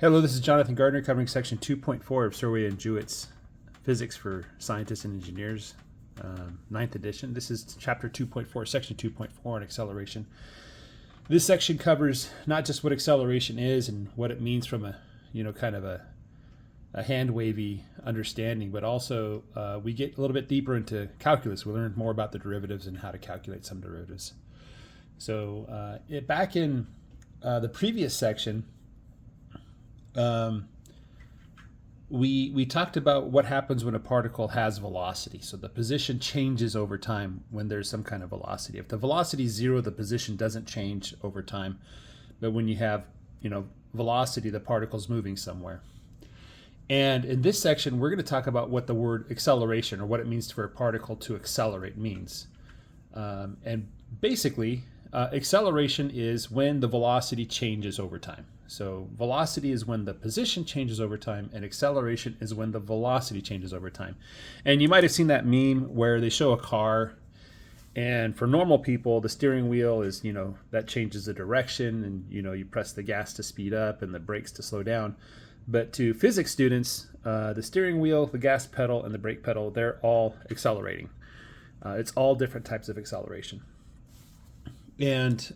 Hello, this is Jonathan Gardner covering section 2.4 of Surway and Jewett's Physics for Scientists and Engineers, 9th edition. This is chapter 2.4, section 2.4 on acceleration. This section covers not just what acceleration is and what it means from a hand-wavy understanding, but also we get a little bit deeper into calculus. We learn more about the derivatives and how to calculate some derivatives. So back in the previous section, we talked about what happens when a particle has velocity. So the position changes over time when there's some kind of velocity. If the velocity is zero, the position doesn't change over time. But when you have, velocity, the particle's moving somewhere. And in this section, we're going to talk about what the word acceleration, or what it means for a particle to accelerate, means. And basically, acceleration is when the velocity changes over time. So velocity is when the position changes over time, and acceleration is when the velocity changes over time. And you might have seen that meme where they show a car, and for normal people, the steering wheel is, that changes the direction, and, you press the gas to speed up and the brakes to slow down. But to physics students, the steering wheel, the gas pedal, and the brake pedal, they're all accelerating. It's all different types of acceleration. And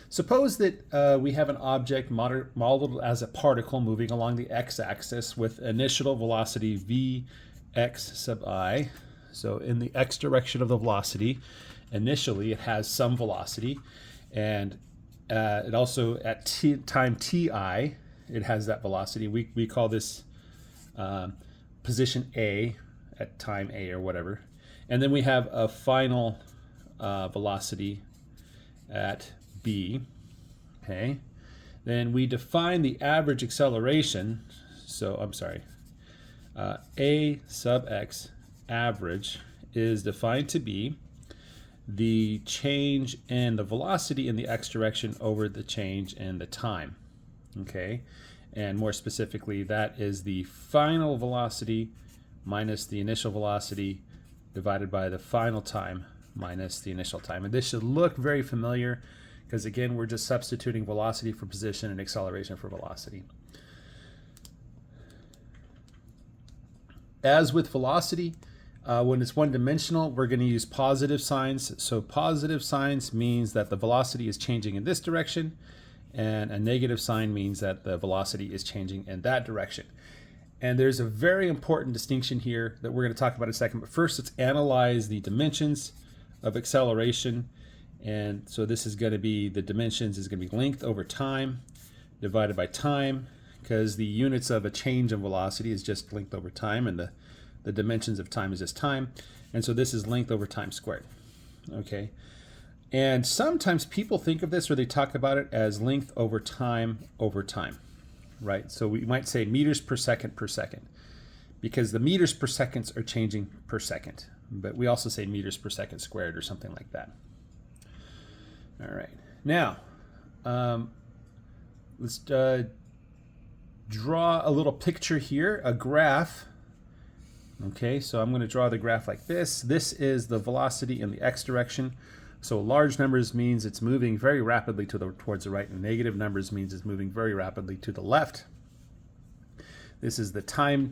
suppose that we have an object modeled as a particle moving along the x-axis with initial velocity vx sub I. So in the x direction of the velocity, initially it has some velocity, and it also at time ti, it has that velocity. We call this position A at time A or whatever. And then we have a final velocity at B. Okay. Then we define the average acceleration. So I'm sorry. A sub x average is defined to be the change in the velocity in the x direction over the change in the time. Okay. And more specifically, that is the final velocity minus the initial velocity divided by the final time minus the initial time. And this should look very familiar because, again, we're just substituting velocity for position and acceleration for velocity. As with velocity, when it's one-dimensional, we're going to use positive signs. So positive signs means that the velocity is changing in this direction, and a negative sign means that the velocity is changing in that direction. And there's a very important distinction here that we're going to talk about in a second. But first, let's analyze the dimensions of acceleration. And so this is going to be, the dimensions is going to be length over time divided by time, because the units of a change in velocity is just length over time, and the dimensions of time is just time. And so this is length over time squared. Okay. And sometimes people think of this, or they talk about it as length over time, right? So we might say meters per second, because the meters per seconds are changing per second. But we also say meters per second squared or something like that. All right. Now, let's draw a little picture here, a graph. Okay, so I'm going to draw the graph like this. This is the velocity in the x direction. So large numbers means it's moving very rapidly towards the right, and negative numbers means it's moving very rapidly to the left. This is the time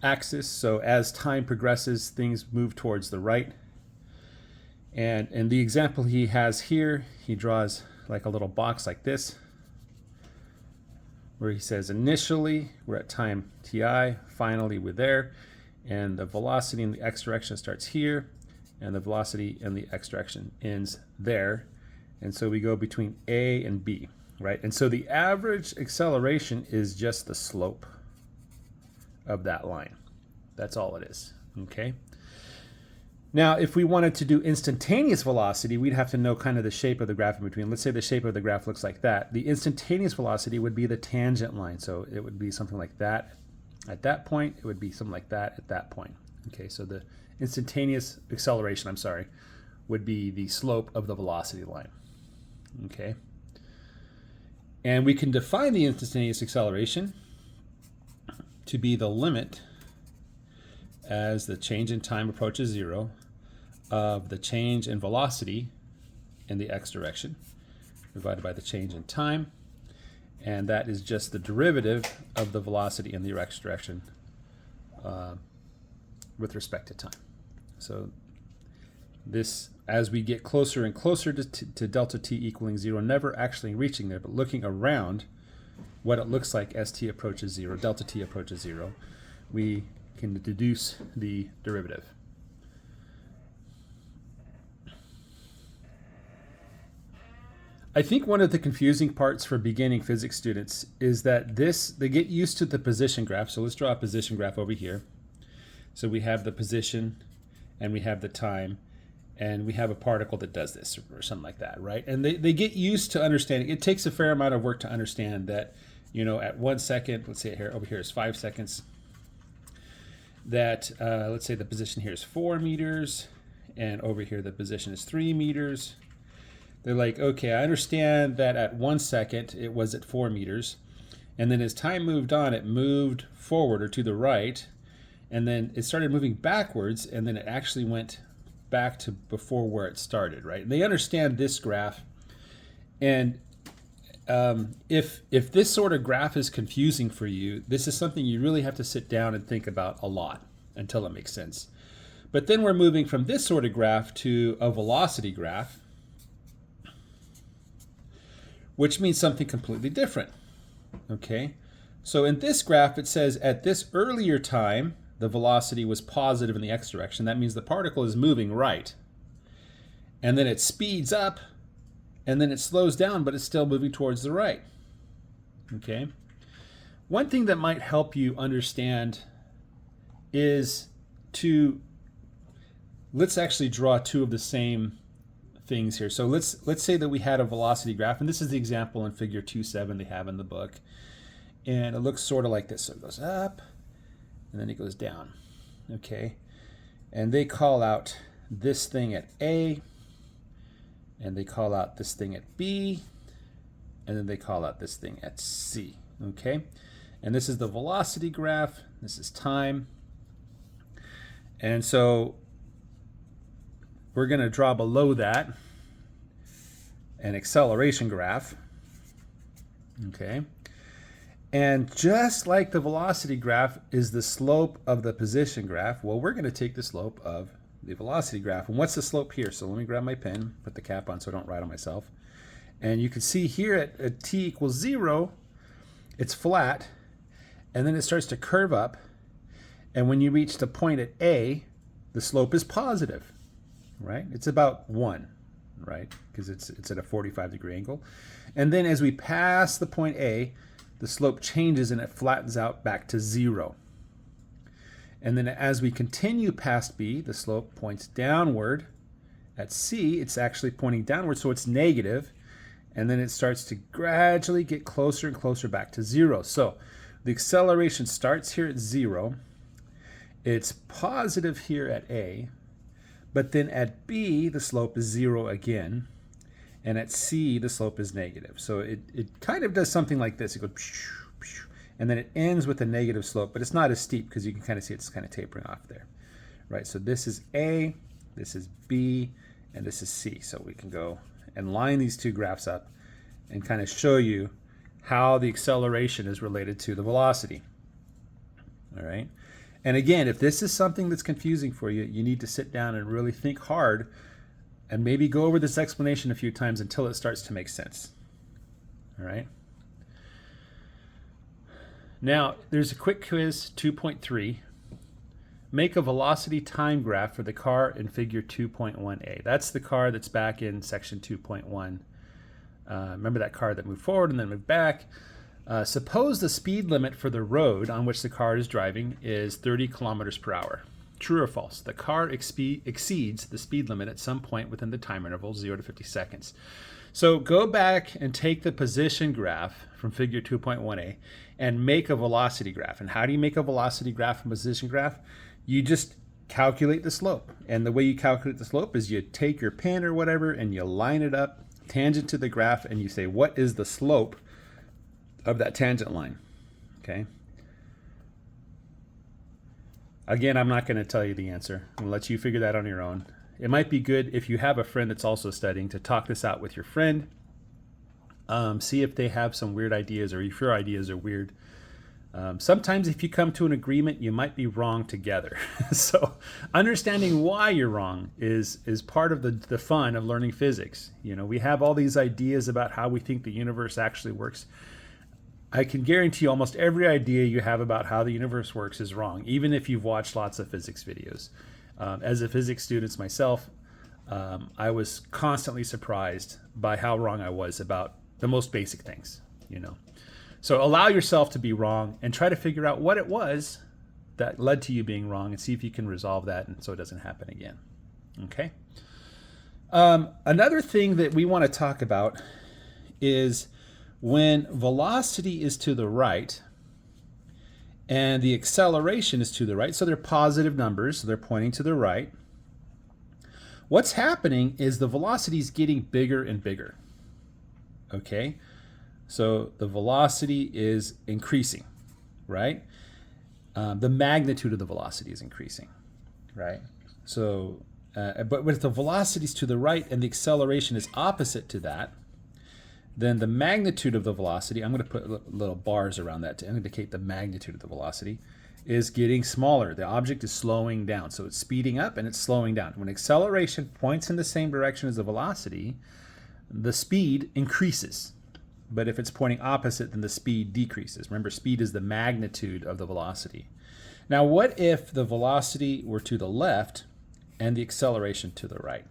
axis. So as time progresses, things move towards the right. And in the example he has here, he draws like a little box like this, where he says initially we're at time ti, finally we're there, and the velocity in the x direction starts here, and the velocity in the x direction ends there. And so we go between A and B, right? And so the average acceleration is just the slope of that line. That's all it is, okay? Now, if we wanted to do instantaneous velocity, we'd have to know kind of the shape of the graph in between. Let's say the shape of the graph looks like that. The instantaneous velocity would be the tangent line. So it would be something like that at that point. It would be something like that at that point. Okay, so the instantaneous acceleration, would be the slope of the velocity line. Okay. And we can define the instantaneous acceleration to be the limit as the change in time approaches zero of the change in velocity in the x direction divided by the change in time. And that is just the derivative of the velocity in the x direction with respect to time. So this, as we get closer and closer to delta t equaling 0, never actually reaching there, but looking around what it looks like as t approaches 0, delta t approaches 0, we can deduce the derivative. I think one of the confusing parts for beginning physics students is that they get used to the position graph. So let's draw a position graph over here. So we have the position and we have the time and we have a particle that does this or something like that, right? And they get used to understanding. It takes a fair amount of work to understand that, you know, at 1 second, let's say here, over here is 5 seconds, that let's say the position here is 4 meters and over here the position is 3 meters. They're like, okay, I understand that at 1 second it was at 4 meters, and then as time moved on, it moved forward or to the right, and then it started moving backwards, and then it actually went back to before where it started, right? And they understand this graph, and if this sort of graph is confusing for you, this is something you really have to sit down and think about a lot until it makes sense. But then we're moving from this sort of graph to a velocity graph, which means something completely different, okay? So in this graph, it says at this earlier time, the velocity was positive in the x direction. That means the particle is moving right. And then it speeds up, and then it slows down, but it's still moving towards the right, okay? One thing that might help you understand is let's actually draw two of the same things here. So let's say that we had a velocity graph, and this is the example in figure 2.7 they have in the book, and it looks sort of like this. So it goes up and then it goes down, okay? And they call out this thing at A, and they call out this thing at B, and then they call out this thing at C, okay? And this is the velocity graph, this is time, and so we're going to draw below that an acceleration graph, okay? And just like the velocity graph is the slope of the position graph, well, we're going to take the slope of the velocity graph. And what's the slope here? So let me grab my pen, put the cap on so I don't write on myself. And you can see here at t equals 0, it's flat, and then it starts to curve up. And when you reach the point at A, the slope is positive. Right? It's about 1, right? Because it's at a 45-degree angle. And then as we pass the point A, the slope changes and it flattens out back to 0. And then as we continue past B, the slope points downward. At C, it's actually pointing downward, so it's negative. And then it starts to gradually get closer and closer back to 0. So the acceleration starts here at 0. It's positive here at A. But then at B, the slope is 0 again, and at C, the slope is negative. So it kind of does something like this. It goes, and then it ends with a negative slope, but it's not as steep because you can kind of see it's kind of tapering off there, right? So this is A, this is B, and this is C. So we can go and line these two graphs up and kind of show you how the acceleration is related to the velocity, all right? And again, if this is something that's confusing for you, you need to sit down and really think hard and maybe go over this explanation a few times until it starts to make sense. All right? Now, there's a quick quiz 2.3. Make a velocity time graph for the car in figure 2.1a. That's the car that's back in section 2.1. Remember that car that moved forward and then moved back? Suppose the speed limit for the road on which the car is driving is 30 kilometers per hour. True or false? The car exceeds the speed limit at some point within the time interval 0 to 50 seconds. So go back and take the position graph from figure 2.1a and make a velocity graph. And how do you make a velocity graph from position graph? You just calculate the slope. And the way you calculate the slope is you take your pen or whatever and you line it up tangent to the graph and you say, what is the slope of that tangent line? Okay. Again, I'm not going to tell you the answer. I'm going to let you figure that on your own. It might be good if you have a friend that's also studying to talk this out with your friend See if they have some weird ideas or if your ideas are weird. Sometimes if you come to an agreement, you might be wrong together. So understanding why you're wrong is part of the fun of learning physics. You know, we have all these ideas about how we think the universe actually works. I can guarantee you almost every idea you have about how the universe works is wrong, even if you've watched lots of physics videos. As a physics student myself, I was constantly surprised by how wrong I was about the most basic things, you know. So allow yourself to be wrong and try to figure out what it was that led to you being wrong and see if you can resolve that and so it doesn't happen again. Okay. Another thing that we want to talk about is when velocity is to the right and the acceleration is to the right, so they're positive numbers, so they're pointing to the right, what's happening is the velocity is getting bigger and bigger. Okay? So the velocity is increasing, right? The magnitude of the velocity is increasing, right? So, but if the velocity is to the right and the acceleration is opposite to that, then the magnitude of the velocity, I'm going to put little bars around that to indicate the magnitude of the velocity, is getting smaller. The object is slowing down. So it's speeding up and it's slowing down. When acceleration points in the same direction as the velocity, the speed increases. But if it's pointing opposite, then the speed decreases. Remember, speed is the magnitude of the velocity. Now, what if the velocity were to the left and the acceleration to the right?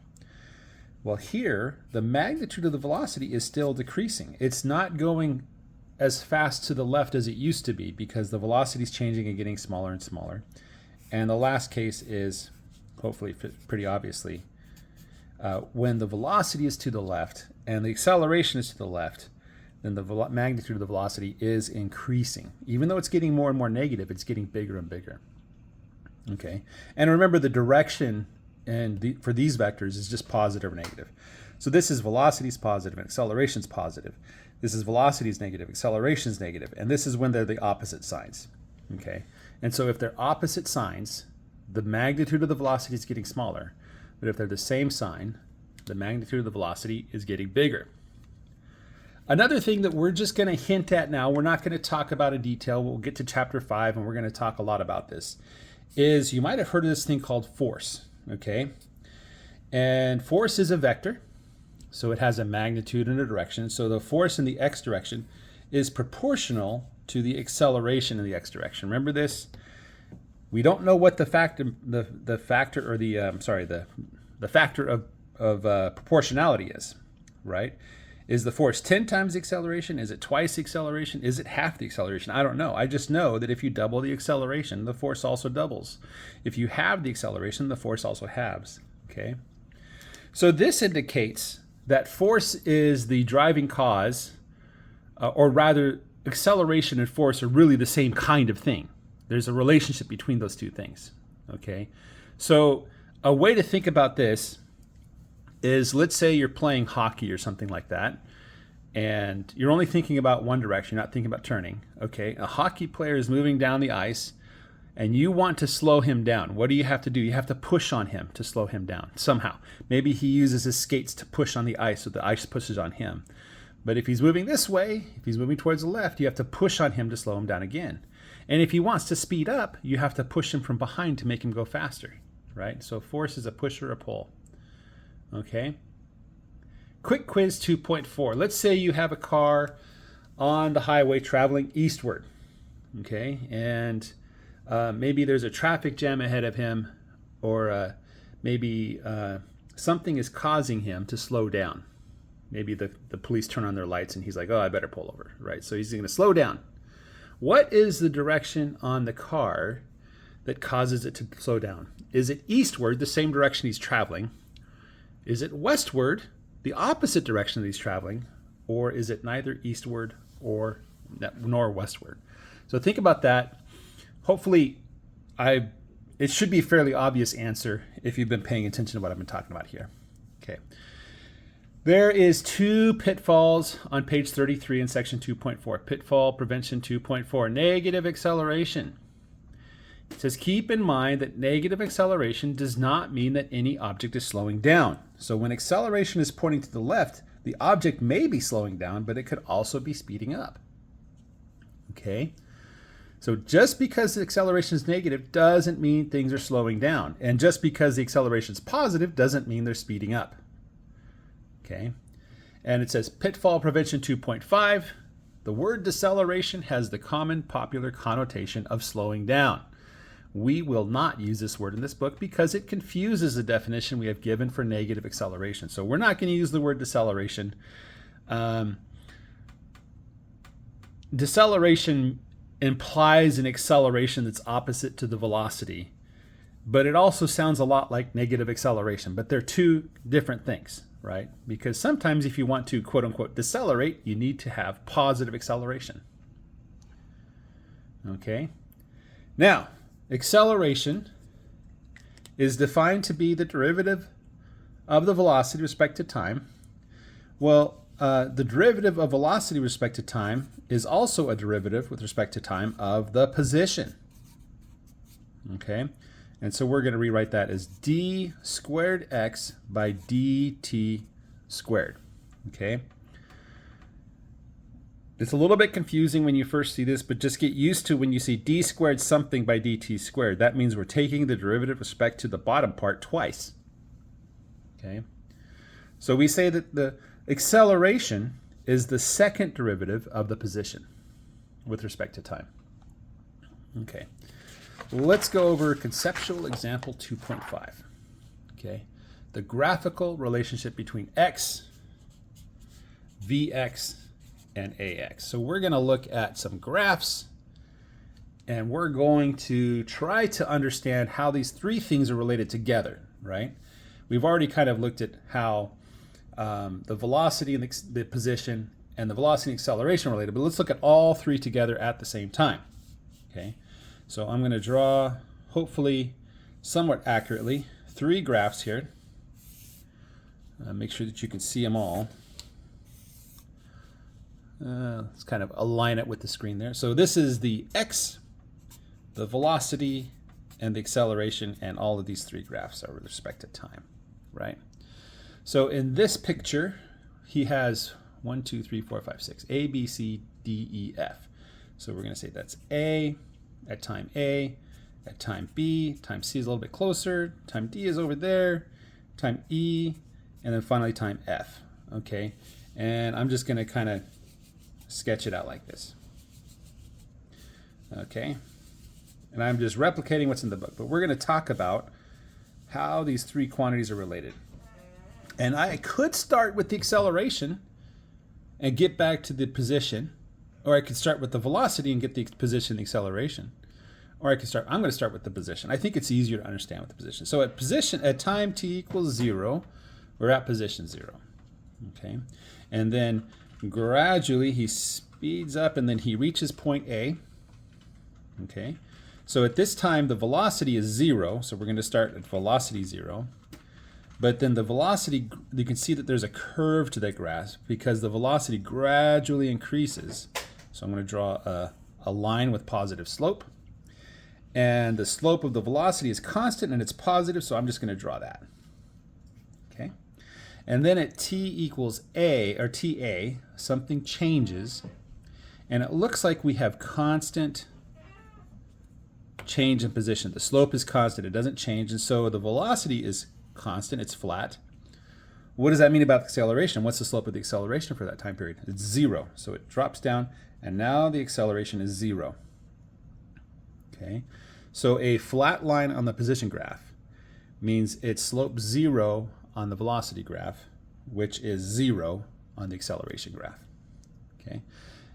Well, here, the magnitude of the velocity is still decreasing. It's not going as fast to the left as it used to be because the velocity is changing and getting smaller and smaller. And the last case is, hopefully pretty obviously, when the velocity is to the left and the acceleration is to the left, then the magnitude of the velocity is increasing. Even though it's getting more and more negative, it's getting bigger and bigger. Okay, and remember the direction for these vectors is just positive or negative. So this is velocity is positive and acceleration is positive. This is velocity is negative, acceleration is negative, and this is when they're the opposite signs. Okay, and so if they're opposite signs, the magnitude of the velocity is getting smaller, but if they're the same sign, the magnitude of the velocity is getting bigger. Another thing that we're just going to hint at now, we're not going to talk about in detail, we'll get to chapter 5 and we're going to talk a lot about this, is you might have heard of this thing called force, okay? And force is a vector, so it has a magnitude and a direction. So the force in the x direction is proportional to the acceleration in the x direction. Remember this? We don't know what the factor of proportionality is, right? Is the force 10 times the acceleration? Is it twice the acceleration? Is it half the acceleration? I don't know. I just know that if you double the acceleration, the force also doubles. If you halve the acceleration, the force also halves. Okay? So this indicates that force is the driving cause, or rather, acceleration and force are really the same kind of thing. There's a relationship between those two things. Okay? So a way to think about this is, let's say you're playing hockey or something like that, and you're only thinking about one direction, you're not thinking about turning. Okay, a hockey player is moving down the ice, and you want to slow him down. What do you have to do? You have to push on him to slow him down somehow. Maybe he uses his skates to push on the ice, so the ice pushes on him. But if he's moving this way, if he's moving towards the left, you have to push on him to slow him down again. And if he wants to speed up, you have to push him from behind to make him go faster, right? So force is a push or a pull. Okay. Quick quiz 2.4. Let's say you have a car on the highway traveling eastward. Okay. And maybe there's a traffic jam ahead of him, or maybe something is causing him to slow down. Maybe the police turn on their lights and he's like, oh, I better pull over, right? So he's going to slow down. What is the direction on the car that causes it to slow down? Is it eastward, the same direction he's traveling? Is it westward, the opposite direction that he's traveling, or is it neither eastward nor westward? So think about that. Hopefully, it should be a fairly obvious answer if you've been paying attention to what I've been talking about here. Okay. There is 2 pitfalls on page 33 in section 2.4. Pitfall prevention 2.4, negative acceleration. It says, keep in mind that negative acceleration does not mean that any object is slowing down. So when acceleration is pointing to the left, The object may be slowing down, but it could also be speeding up. Okay? So just because the acceleration is negative doesn't mean things are slowing down. And just because the acceleration is positive doesn't mean they're speeding up. Okay? And it says pitfall prevention 2.5. The word deceleration has the common popular connotation of slowing down. We will not use this word in this book because it confuses the definition we have given for negative acceleration. So we're not going to use the word deceleration. Deceleration implies an acceleration that's opposite to the velocity, but it also sounds a lot like negative acceleration, but they're two different things, right? Because sometimes if you want to quote unquote decelerate, you need to have positive acceleration. Okay. Now, acceleration is defined to be the derivative of the velocity with respect to time. Well, the derivative of velocity with respect to time is also a derivative with respect to time of the position. Okay, and so we're going to rewrite that as d squared x by dt squared. Okay, it's a little bit confusing when you first see this, but just get used to when you see d squared something by dt squared. That means we're taking the derivative with respect to the bottom part twice. Okay, so we say that the acceleration is the second derivative of the position with respect to time. Okay, let's go over conceptual example 2.5. Okay, the graphical relationship between x, vx, and ax. So we're going to look at some graphs, and we're going to try to understand how these three things are related together, right? We've already kind of looked at how the velocity and the position and the velocity and acceleration are related, but let's look at all three together at the same time. Okay, so I'm going to draw, hopefully somewhat accurately, three graphs here. Make sure that you can see them all. Let's kind of align it with the screen there. So this is the x, the velocity, and the acceleration, and all of these three graphs are with respect to time, right? So in this picture, he has 1, 2, 3, 4, 5, 6, A, B, C, D, E, F. So we're going to say that's A at time A, at time B, time C is a little bit closer, time D is over there, time E, and then finally time F. Okay, and I'm just going to kind of sketch it out like this. Okay, and I'm just replicating what's in the book, but we're going to talk about how these three quantities are related. And I could start with the acceleration and get back to the position, or I could start with the velocity and get the position and the acceleration. Or I'm going to start with the position. I think it's easier to understand with the position. So at time t equals 0, we're at position 0. Okay, and then gradually he speeds up and then he reaches point A. Okay, so at this time the velocity is 0, so we're going to start at velocity 0. But then the velocity, you can see that there's a curve to that graph because the velocity gradually increases. So I'm going to draw a line with positive slope. And the slope of the velocity is constant and it's positive, so I'm just going to draw that. Okay. And then at t equals a, or ta, something changes. And it looks like we have constant change in position. The slope is constant, it doesn't change. And so the velocity is constant, it's flat. What does that mean about the acceleration? What's the slope of the acceleration for that time period? It's 0. So it drops down, and now the acceleration is 0. Okay, so a flat line on the position graph means it slopes 0 on the velocity graph, which is 0 on the acceleration graph. Okay,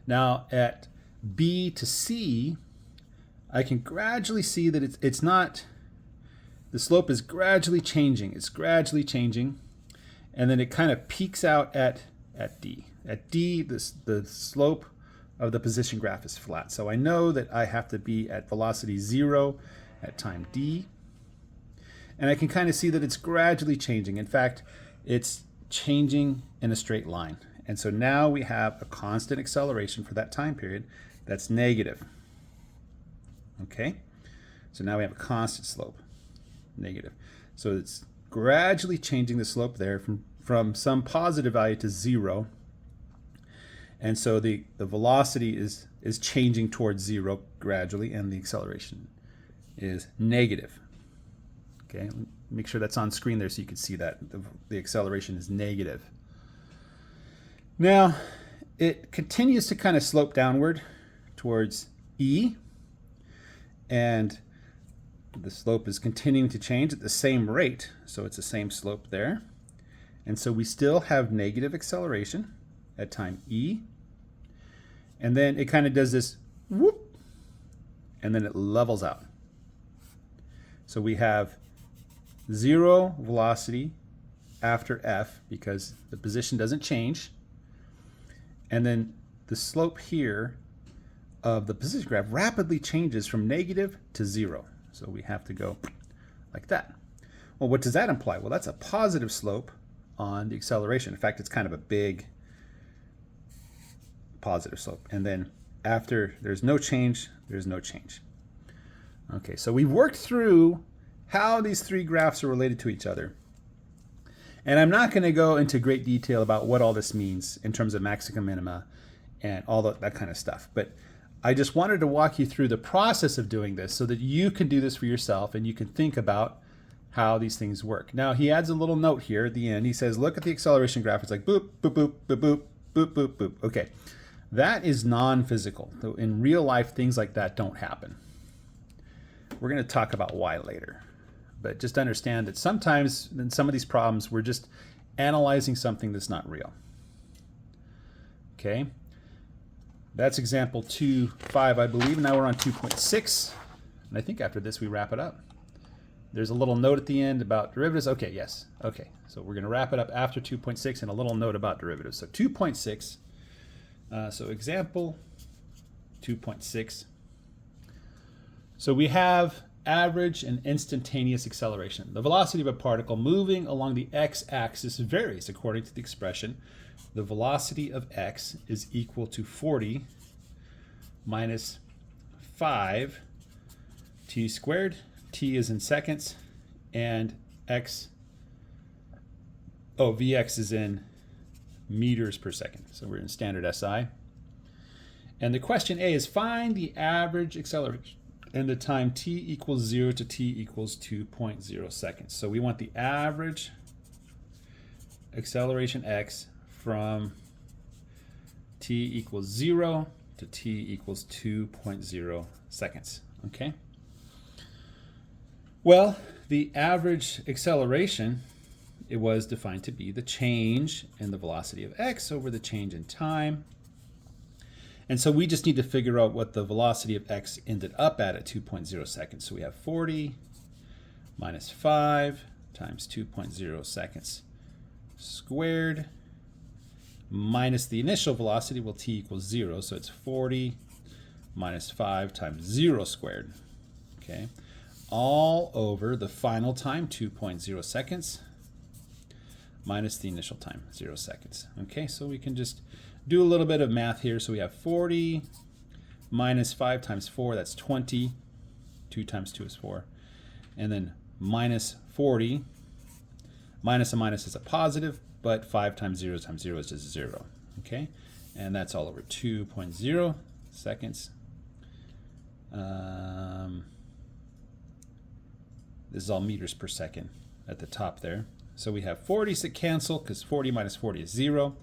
now at B to C, I can gradually see that it's not. The slope is gradually changing. It's gradually changing. And then it kind of peaks out at D. At D, the slope of the position graph is flat. So I know that I have to be at velocity 0 at time D. And I can kind of see that it's gradually changing. In fact, it's changing in a straight line. And so now we have a constant acceleration for that time period that's negative. Okay? So now we have a constant slope. Negative. So it's gradually changing the slope there from from some positive value to 0. And so the velocity is changing towards 0 gradually, and the acceleration is negative. Okay, make sure that's on screen there so you can see that the acceleration is negative. Now, it continues to kind of slope downward towards E, and the slope is continuing to change at the same rate, so it's the same slope there. And so we still have negative acceleration at time E, and then it kind of does this whoop, and then it levels out. So we have 0 velocity after F because the position doesn't change. And then the slope here of the position graph rapidly changes from negative to 0. So we have to go like that. Well, what does that imply? Well, that's a positive slope on the acceleration. In fact, it's kind of a big positive slope. And then after there's no change, there's no change. Okay, so we've worked through how these three graphs are related to each other. And I'm not going to go into great detail about what all this means in terms of maxima minima and all that kind of stuff. But I just wanted to walk you through the process of doing this so that you can do this for yourself and you can think about how these things work. Now, he adds a little note here at the end. He says, look at the acceleration graph. It's like boop, boop, boop, boop, boop, boop, boop, boop. Okay, that is non-physical. So in real life, things like that don't happen. We're going to talk about why later. But just understand that sometimes in some of these problems, we're just analyzing something that's not real. Okay, that's example 2.5, I believe. Now we're on 2.6. And I think after this, we wrap it up. There's a little note at the end about derivatives. Okay, yes. Okay, so we're going to wrap it up after 2.6 and a little note about derivatives. So 2.6, so example 2.6. So we have average and instantaneous acceleration. The velocity of a particle moving along the x-axis varies according to the expression. The velocity of x is equal to 40 minus 5 t squared. T is in seconds, and Vx is in meters per second. So we're in standard SI. And the question A is find the average acceleration and the time t equals 0 to t equals 2.0 seconds. So we want the average acceleration x from t equals 0 to t equals 2.0 seconds. Okay. Well, the average acceleration, it was defined to be the change in the velocity of x over the change in time. And so we just need to figure out what the velocity of x ended up at 2.0 seconds. So we have 40 minus 5 times 2.0 seconds squared minus the initial velocity, well, t equals 0. So it's 40 minus 5 times 0 squared. Okay. All over the final time, 2.0 seconds, minus the initial time, 0 seconds. Okay, so we can just do a little bit of math here. So we have 40 minus 5 times 4, that's 20. 2 times 2 is 4. And then minus 40. Minus a minus is a positive, but 5 times 0 is just 0. Okay, and that's all over 2.0 seconds. This is all meters per second at the top there. So we have 40s that cancel because 40 minus 40 is 0.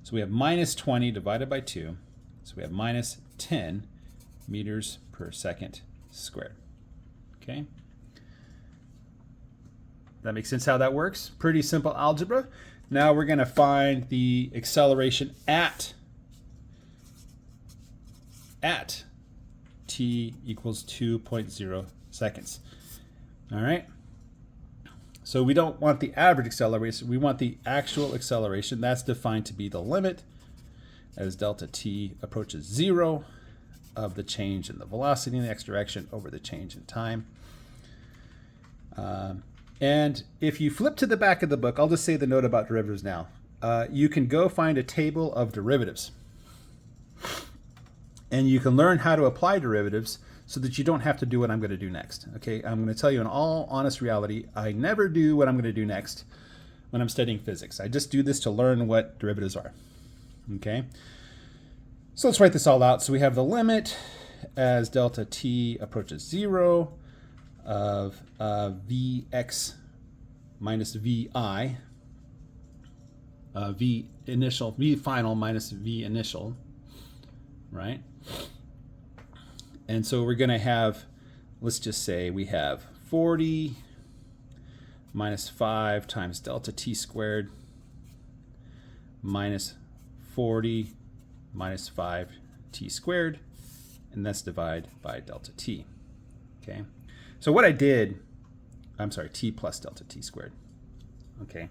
So we have minus 20 divided by 2. So we have minus 10 meters per second squared. Okay. That makes sense how that works? Pretty simple algebra. Now we're going to find the acceleration at t equals 2.0 seconds. All right. So we don't want the average acceleration. We want the actual acceleration. That's defined to be the limit as delta t approaches 0 of the change in the velocity in the x direction over the change in time. And if you flip to the back of the book, I'll just say the note about derivatives now. You can go find a table of derivatives. And you can learn how to apply derivatives so that you don't have to do what I'm going to do next. Okay, I'm going to tell you in all honest reality, I never do what I'm going to do next. when I'm studying physics. I just do this to learn what derivatives are. Okay? So let's write this all out. So we have the limit as delta t approaches 0 of Vx minus Vi, V final minus V initial, right? And so we're going to have, let's just say we have 40 minus 5 times delta t squared minus 40 minus 5t squared, and that's divided by delta t. Okay, so what I did, I'm sorry, t plus delta t squared. Okay,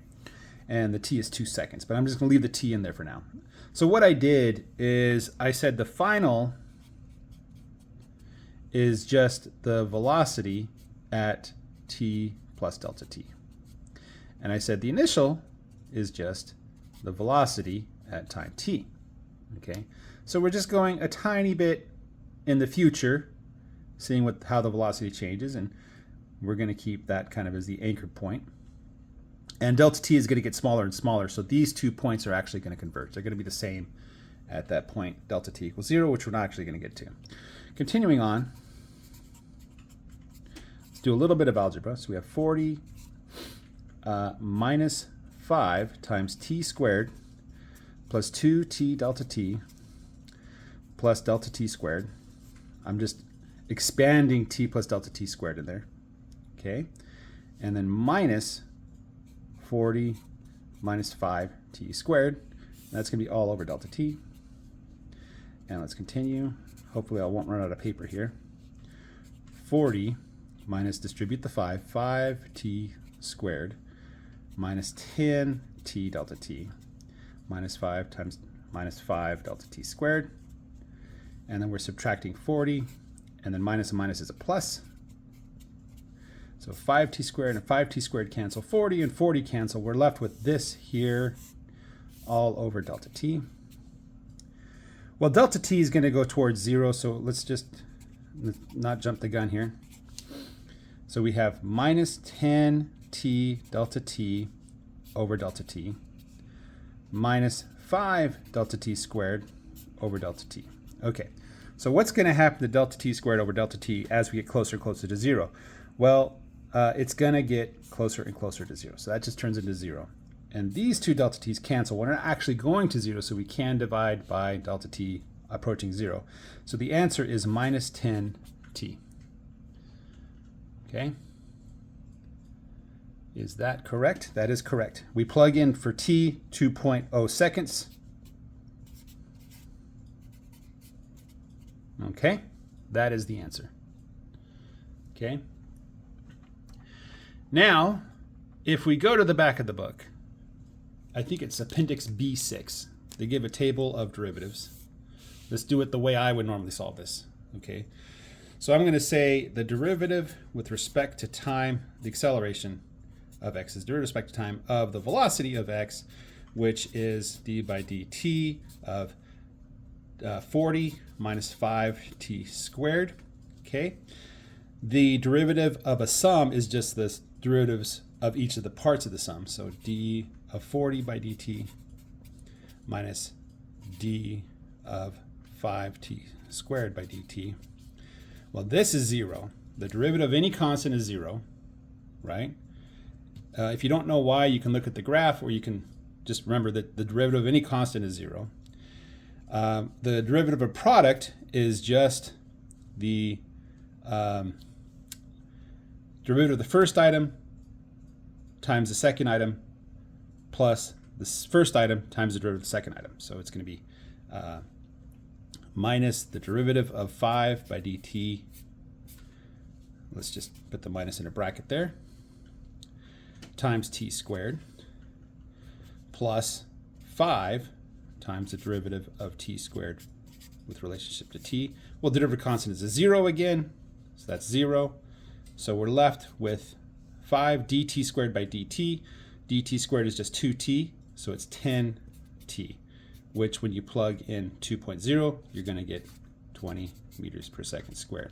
and the t is 2 seconds, but I'm just going to leave the t in there for now. So what I did is I said the final is just the velocity at t plus delta t. And I said the initial is just the velocity at time t. Okay, so we're just going a tiny bit in the future, seeing how the velocity changes, and we're going to keep that kind of as the anchor point. And delta t is going to get smaller and smaller, so these 2 points are actually going to converge. They're going to be the same at that point, delta t equals 0, which we're not actually going to get to. Continuing on, let's do a little bit of algebra. So we have 40 minus 5 times t squared plus 2t delta t plus delta t squared. I'm just expanding t plus delta t squared in there. Okay, and then minus 40 minus 5t squared. That's going to be all over delta t. And let's continue. Hopefully I won't run out of paper here. 40 minus, distribute the 5, 5t squared minus 10t delta t minus 5 times minus 5 delta t squared. And then we're subtracting 40, and then minus and minus is a plus. So 5t squared and 5t squared cancel, 40 and 40 cancel. We're left with this here all over delta t. Well, delta t is going to go towards 0, so let's not jump the gun here. So we have minus 10t delta t over delta t minus 5 delta t squared over delta t. Okay, so what's going to happen to delta t squared over delta t as we get closer and closer to 0? Well, it's going to get closer and closer to 0. So that just turns into 0. And these two delta t's cancel. We're not actually going to 0, so we can divide by delta t approaching 0. So the answer is minus 10t. Okay? Is that correct? That is correct. We plug in for t 2.0 seconds. Okay? That is the answer. Okay? Now, if we go to the back of the book, I think it's Appendix B6. They give a table of derivatives. Let's do it the way I would normally solve this. Okay, so I'm going to say the derivative with respect to time, the acceleration of x is derivative with respect to time of the velocity of x, which is d by dt of 40 minus 5t squared. Okay, the derivative of a sum is just the derivatives of each of the parts of the sum. So d of 40 by dt minus d of 5t squared by dt. Well, this is 0. The derivative of any constant is 0, right? If you don't know why, you can look at the graph, or you can just remember that the derivative of any constant is 0. The derivative of a product is just the derivative of the first item times the second item plus the first item times the derivative of the second item. So it's going to be minus the derivative of 5 by dt. Let's just put the minus in a bracket there, times t squared plus 5 times the derivative of t squared with relationship to t. Well, the derivative constant is a 0 again, so that's 0. So we're left with 5 dt squared by dt. dt squared is just 2t, so it's 10t, which when you plug in 2.0, you're going to get 20 meters per second squared.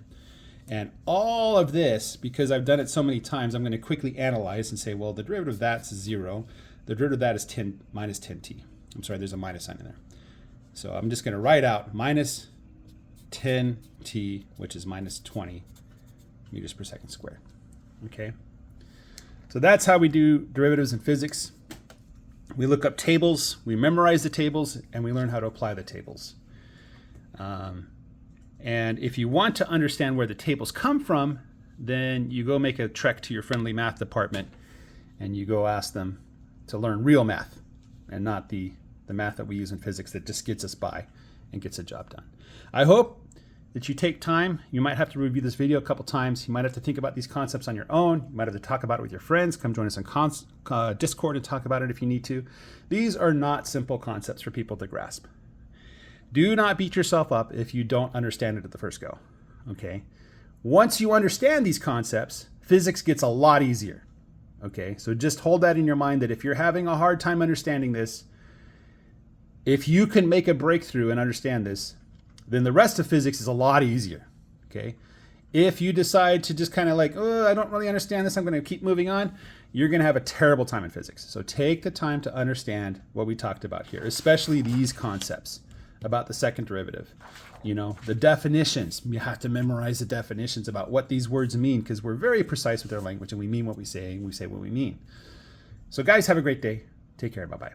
And all of this, because I've done it so many times, I'm going to quickly analyze and say, well, the derivative of that's 0. the derivative of that is 10 minus 10t. I'm sorry, there's a minus sign in there. So I'm just going to write out minus 10t, which is minus 20 meters per second squared. Okay. So that's how we do derivatives in physics. We look up tables, we memorize the tables, and we learn how to apply the tables. And if you want to understand where the tables come from, then you go make a trek to your friendly math department and you go ask them to learn real math and not the math that we use in physics that just gets us by and gets the job done. I hope that you take time. You might have to review this video a couple times. You might have to think about these concepts on your own. You might have to talk about it with your friends. Come join us on Discord and talk about it if you need to. These are not simple concepts for people to grasp. Do not beat yourself up if you don't understand it at the first go. Okay? Once you understand these concepts, physics gets a lot easier. Okay? So just hold that in your mind that if you're having a hard time understanding this, if you can make a breakthrough and understand this, then the rest of physics is a lot easier, okay? If you decide to just kind of like, oh, I don't really understand this, I'm going to keep moving on, you're going to have a terrible time in physics. So take the time to understand what we talked about here, especially these concepts about the second derivative. You know, the definitions, you have to memorize the definitions about what these words mean because we're very precise with our language and we mean what we say and we say what we mean. So guys, have a great day. Take care. Bye-bye.